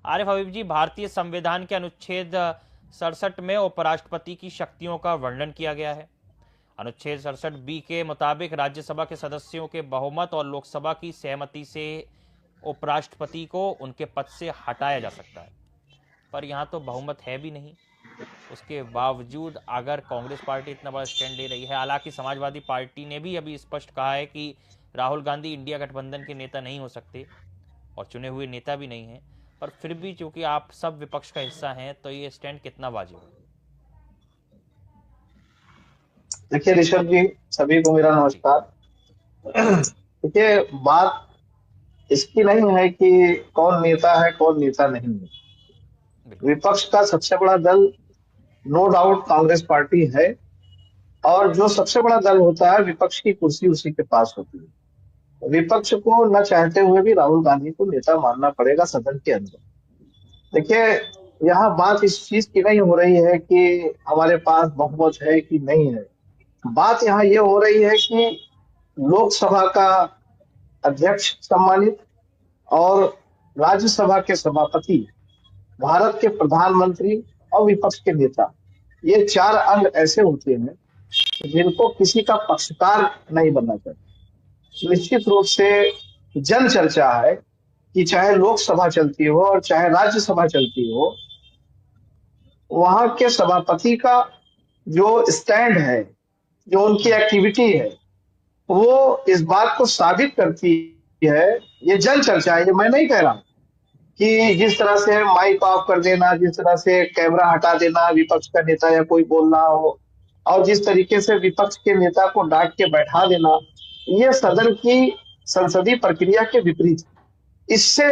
आरिफ हबीब जी, भारतीय संविधान के अनुच्छेद 67 में उपराष्ट्रपति की शक्तियों का वर्णन किया गया है। अनुच्छेद 67 बी के मुताबिक राज्यसभा के सदस्यों के बहुमत और लोकसभा की सहमति से उपराष्ट्रपति को उनके पद से हटाया जा सकता है। पर यहाँ तो बहुमत है भी नहीं। उसके बावजूद अगर कांग्रेस पार्टी इतना बड़ा स्टैंड ले रही है, हालांकि समाजवादी पार्टी ने भी अभी स्पष्ट कहा है कि राहुल गांधी इंडिया गठबंधन के नेता नहीं हो सकते और चुने हुए नेता भी नहीं हैं, पर फिर भी चूंकि आप सब विपक्ष का हिस्सा हैं तो ये स्टैंड कितना वाजिब है? देखिए ऋषभ जी, सभी को मेरा जी। नमस्कार। देखिए, बात इसकी नहीं है कि कौन नेता है कौन नेता नहीं है। बिल्कुल। विपक्ष का सबसे बड़ा दल नो डाउट कांग्रेस पार्टी है। और जो सबसे बड़ा दल होता है, विपक्ष की कुर्सी उसी के पास होती है। विपक्ष को न चाहते हुए भी राहुल गांधी को नेता मानना पड़ेगा सदन के अंदर। देखिए, यहाँ बात इस चीज की नहीं हो रही है कि हमारे पास बहुमत है कि नहीं है। बात यहाँ ये हो रही है कि लोकसभा का अध्यक्ष सम्मानित और राज्यसभा के सभापति, भारत के प्रधानमंत्री और विपक्ष के नेता, ये चार अंग ऐसे होते हैं जिनको किसी का पक्षकार नहीं बनना चाहिए। निश्चित रूप से जन चर्चा है कि चाहे लोकसभा चलती हो और चाहे राज्यसभा चलती हो, वहां के सभापति का जो स्टैंड है, जो उनकी एक्टिविटी है, वो इस बात को साबित करती है। ये जन चर्चा है, ये मैं नहीं कह रहा कि जिस तरह से माइक ऑफ कर देना, जिस तरह से कैमरा हटा देना विपक्ष का नेता या कोई बोल रहा हो, और जिस तरीके से विपक्ष के नेता को डांट के बैठा देना, ये सदन की संसदीय प्रक्रिया के विपरीत। इससे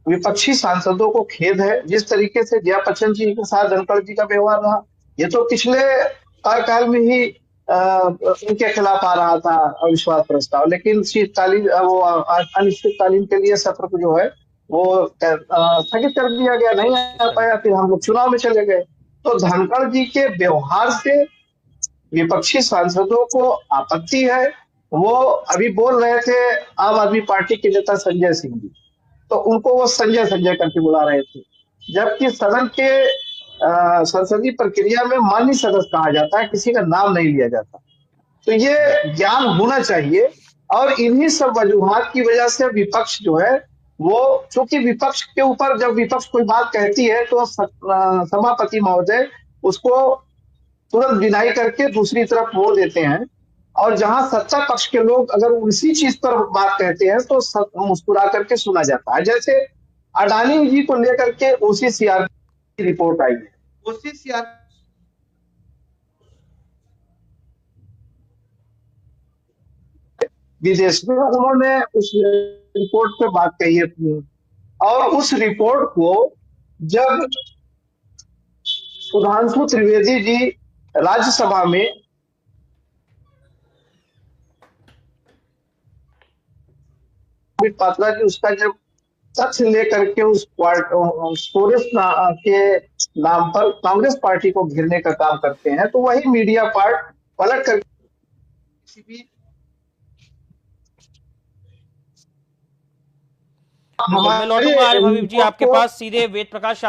विपक्षी सांसदों को खेद है। जिस तरीके से जया बच्चन जी के साथ धनखड़ जी का व्यवहार रहा, ये तो पिछले कार्यकाल में ही उनके खिलाफ आ रहा था अविश्वास प्रस्ताव, लेकिन शीतकालीन वो अनिश्चितकालीन के लिए सत्र को जो है वो स्थगित कर दिया गया, नहीं आ पाया। फिर हम लोग चुनाव में चले गए। तो धनखड़ जी के व्यवहार से विपक्षी सांसदों को आपत्ति है। वो अभी बोल रहे थे आम आदमी पार्टी के नेता संजय सिंह जी, तो उनको वो संजय संजय करके बुला रहे थे, जबकि सदन के संसदीय प्रक्रिया में माननीय सदस्य कहा जाता है, किसी का नाम नहीं लिया जाता। तो ये ज्ञान होना चाहिए। और इन्हीं सब वजूहात की वजह से विपक्ष जो है वो, चूंकि विपक्ष के ऊपर जब विपक्ष कोई बात कहती है तो सभापति महोदय उसको तुरंत विनाई करके दूसरी तरफ मोड़ देते हैं। और जहां सत्ता पक्ष के लोग अगर उसी चीज पर बात कहते हैं तो मुस्कुरा करके सुना जाता है। जैसे अडानी जी को लेकर के ओसीसीआर की रिपोर्ट आई है। ओसीसीआर विदेश में उन्होंने उस रिपोर्ट पे बात कही है, और उस रिपोर्ट को जब सुधांशु त्रिवेदी जी राज्यसभा में पात्रा जी उसका जब तथ्य लेकर के उस स्टोरेज के नाम पर कांग्रेस पार्टी को घेरने का काम करते हैं, तो वही मीडिया पार्ट पलट कर किसी भी बिल्कुल, मैं हमारे लौटूंगा आरिफ हबीब जी रिपोर्ट आपके को पास सीधे। वेद प्रकाश